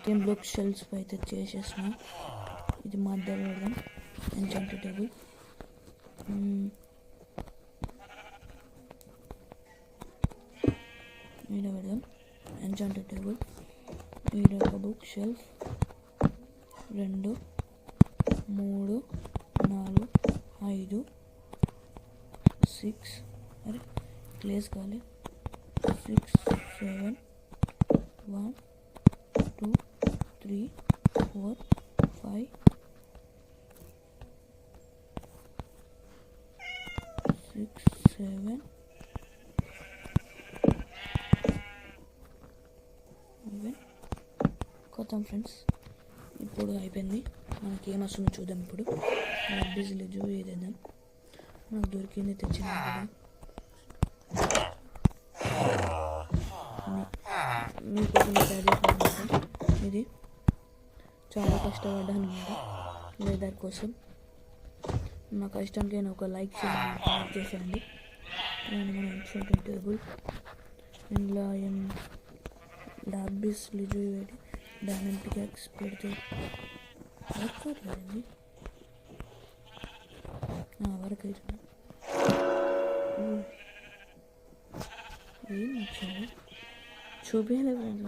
Came black shells అయితే చేసేసిన. ఇది మధ్యలో పెడదాం ఎన్చాంటెడ్ టేబుల్. ఈడ పెడదాం ఎన్చాంటెడ్ టేబుల్. ఈడ ఒక బుక్ షెల్ఫ్ 2 3 4 5 6 అరే ప్లేస్ కావాలి 6 7 1 2 3 4 5 6 7 కొత్తాం ఫ్రెండ్స్. ఇప్పుడు అయిపోయింది. మనకి ఏం వస్తుందో చూద్దాం. ఇప్పుడు బిజీలు జూ ఏదేద్దాం. నాకు దొరికింది తెచ్చిన ఇది చాలా కష్టపడ్డాను అనమాట లెదర్ కోసం. నా కష్టానికి నేను ఒక లైక్ చేసేయండి. మన ఎన్షియంట్ టేబుల్ ఇందులో డార్బీస్ లిజు వేడి డైమండ్ పికాక్స్ పెడితే వర్క్ అవుతుందండి. వర్క్ అవుతుంది. ఏం నచ్చింది చూపించలేదు ఫ్రెండ్స్.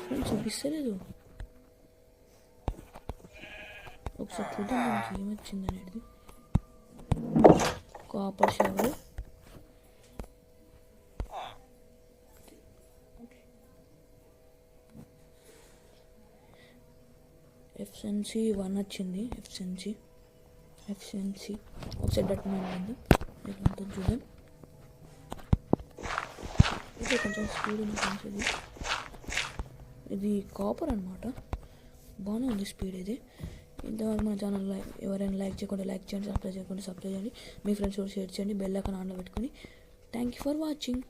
మనకి చూపిస్తలేదు. ఒకసారి చూద్దాం మనకి ఏమొచ్చింది అనేది. కాపర్ షవర్, ఎఫిషియన్సీ 1 వచ్చింది. ఎఫిషియన్సీ ఒకసారి డట్మైంది. ఇదంతా చూద్దాం. ఇది కొంచెం స్పీడ్ ఉంది. ఇది కాపర్ అనమాట. బాగానే ఉంది స్పీడ్. ఇది ఇంతవరకు మన ఛానల్ ఎవరైనా లైక్ చేయకుండా లైక్ చేయండి, సబ్స్క్రైబ్ చేయకుండా సబ్స్క్రైబ్ చేయండి. మీ ఫ్రెండ్స్ కూడా షేర్ చేయండి. బెల్ ఐకాన్ ఆన్లో పెట్టుకొని. Thank you for watching.